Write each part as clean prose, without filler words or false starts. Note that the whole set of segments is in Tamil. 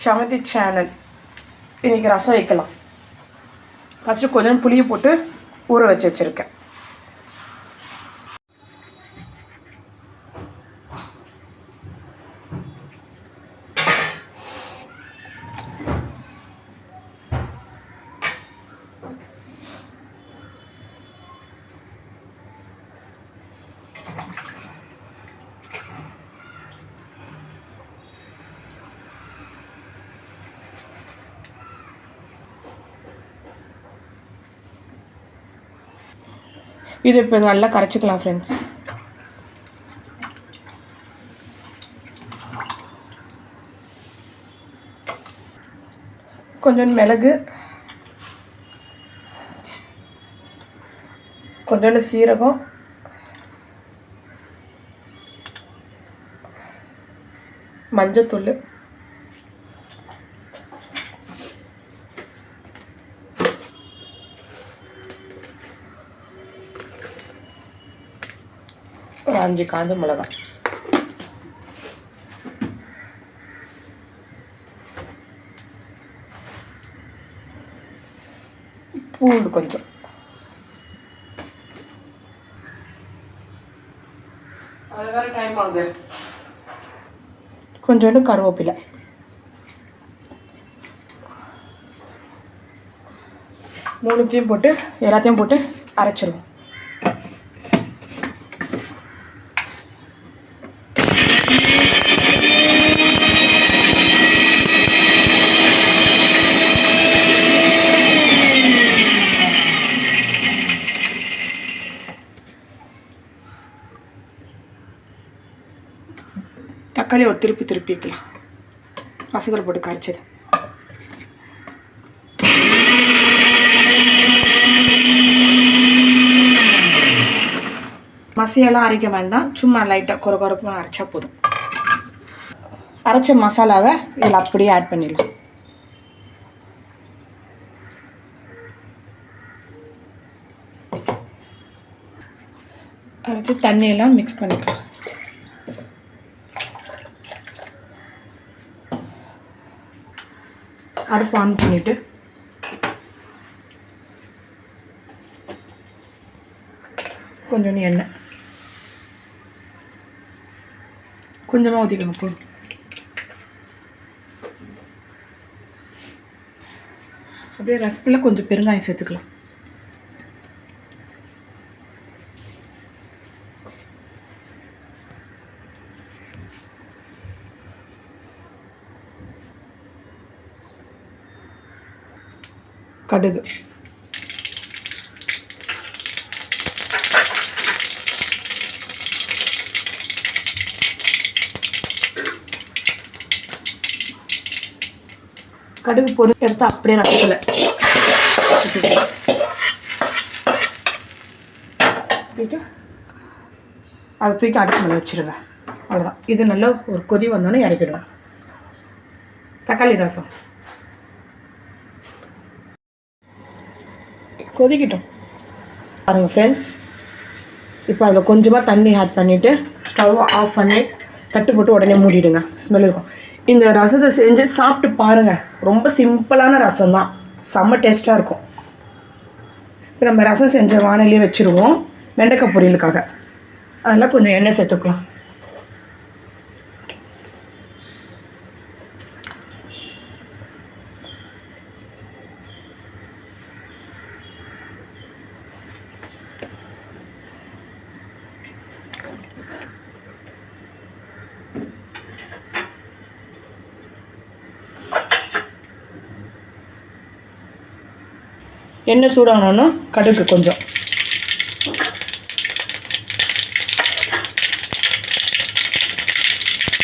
சமதி சேனல். இன்றைக்கி ரசம் வைக்கலாம். ஃபஸ்ட்டு கொஞ்சம் புளியை போட்டு ஊற வச்சுருக்கேன். இது இப்போ நல்லா கரைச்சிக்கலாம் ஃப்ரெண்ட்ஸ். கொஞ்சம் மிளகு, கொஞ்சோண்டு சீரகம், மஞ்சத்தூள், ஒரு 5 காஞ்ச மிளகாய், பூண்டு கொஞ்சம், அது வேறு டைம் ஆகுது, கொஞ்சோண்டு கருவேப்பிலை, மூணுத்தையும் போட்டு எல்லாத்தையும் போட்டு அரைச்சிருவோம். தக்காளி ஒரு திருப்பி வைக்கலாம். ரசத்தில் போட்டு கரைச்சது. மசியெல்லாம் அரைக்க வேண்டாம், சும்மா லைட்டாக கொரப்பாக அரைச்சா போதும். அரைச்ச மசாலாவை இதில் அப்படியே ஆட் பண்ணிடலாம். அரைச்சி தண்ணியெல்லாம் மிக்ஸ் பண்ணிக்கலாம். அடுப்பு ஆன் பண்ணிவிட்டு கொஞ்சம் எண்ணெய் கொஞ்சமாக ஊற்றிக்கணும். போதும். அப்படியே ரசத்தில் கொஞ்சம் பெருங்காயம் சேர்த்துக்கலாம். கடுகு, கடுகு பொருள் எடுத்து அப்படியே ரசத்தில் அதை தூக்கி அடுப்பு மேலே வச்சுருங்க. அவ்வளோதான். இது நல்லா ஒரு கொதி வந்தோன்னே இறக்கிடுவேன். தக்காளி ரசம் கொதிக்கிட்டோம் பாருங்கள் ஃப்ரெண்ட்ஸ். இப்போ அதில் கொஞ்சமாக தண்ணி ஆட் பண்ணிவிட்டு ஸ்டவ் ஆஃப் பண்ணி தட்டு போட்டு உடனே மூடிடுங்க. ஸ்மெல் இருக்கும். இந்த ரசத்தை செஞ்சு சாப்பிட்டு பாருங்கள். ரொம்ப சிம்பிளான ரசம் தான், செம்ம டேஸ்ட்டாக இருக்கும். இப்போ நம்ம ரசம் செஞ்ச வானலியே வச்சுருவோம். வெண்டைக்காய் பொரியலுக்காக அதெல்லாம் கொஞ்சம் எண்ணெய் சேர்த்துக்கலாம். எண்ணெய் சூடானோன்னா கடுகு கொஞ்சம்,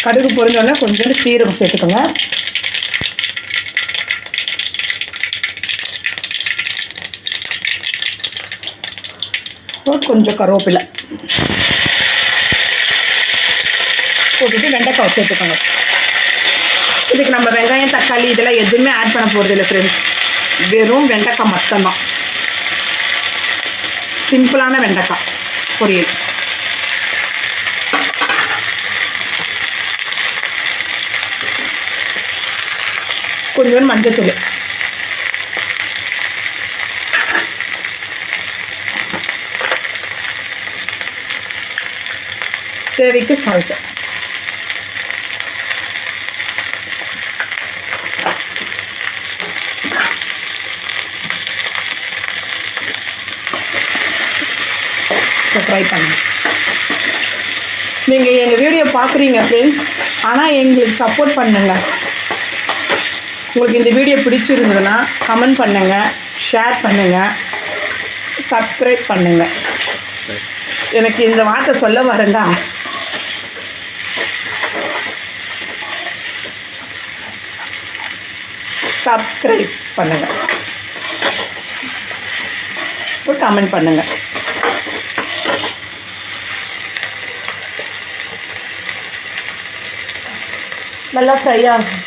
கடுகு பொரிஞ்சோன்னா கொஞ்சோண்டு சீரகம் சேர்த்துக்கோங்க. கொஞ்சம் கருவேப்பிலை போட்டுட்டு வெண்டைக்காய் சேர்த்துக்கோங்க. இதுக்கு நம்ம வெங்காயம் தக்காளி இதெல்லாம் எதுவுமே ஆட் பண்ண போகிறது இல்லை ஃப்ரெண்ட்ஸ். வெறும் வெண்டைக்காய் மட்டும்தான். சிம்பிளான வெண்டைக்காய் பொரியல். கொஞ்சம் மஞ்சத்தூள், தேவைக்கு சால்ட், ஃப்ரை பண்ணுங்க. நீங்கள் எங்கள் வீடியோ பார்க்குறீங்க ஃப்ரெண்ட்ஸ், ஆனால் எங்களுக்கு சப்போர்ட் பண்ணுங்க. உங்களுக்கு இந்த வீடியோ பிடிச்சிருந்ததுன்னா கமெண்ட் பண்ணுங்கள், ஷேர் பண்ணுங்கள், சப்ஸ்கிரைப் பண்ணுங்கள். எனக்கு இந்த வார்த்தை சொல்ல வரேன்டா. சப்ஸ்கிரைப் பண்ணுங்கள், இப்போ கமெண்ட் பண்ணுங்கள். நல்லா ஃப்ரை ஆகும்.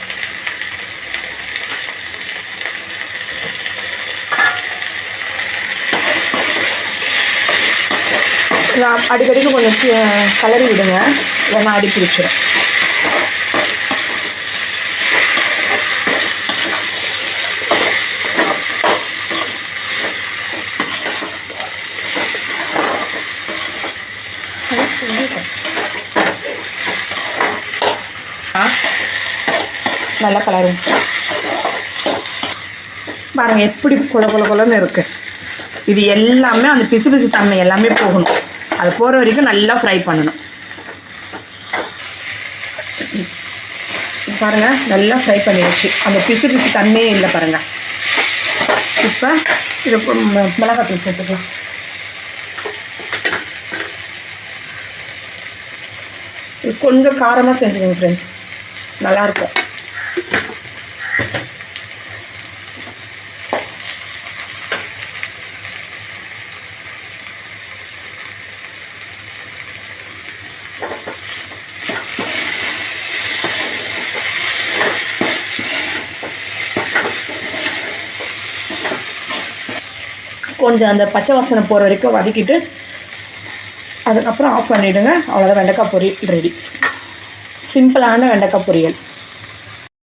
அடிக்கடிக்கு கொஞ்சம் கலரி விடுங்க, இல்லைன்னா அடி பிடிச்சிடும். நல்லா கலரும் பாருங்கள், எப்படி கொலன்னு இருக்குது. இது எல்லாமே அந்த பிசு பிசு தன்மை எல்லாமே போகணும். அது போகிற வரைக்கும் நல்லா ஃப்ரை பண்ணணும். பாருங்கள், நல்லா ஃப்ரை பண்ணிடுச்சு. அந்த பிசு பிசு தன்மையே இல்லை பாருங்கள். இப்போ இது மிளகாத்தூள் சேர்த்துக்கலாம். இது கொஞ்சம் காரமாக செஞ்சுக்கோங்க ஃப்ரெண்ட்ஸ், நல்லாயிருக்கும். கொஞ்சம் அந்த பச்சை வாசனை போகிற வரைக்கும் வதக்கிட்டு அதுக்கப்புறம் ஆஃப் பண்ணிவிடுங்க. அவ்வளோதான், வெண்டைக்காய் பொரியல் ரெடி. சிம்பிளான வெண்டைக்காய் பொரியல்.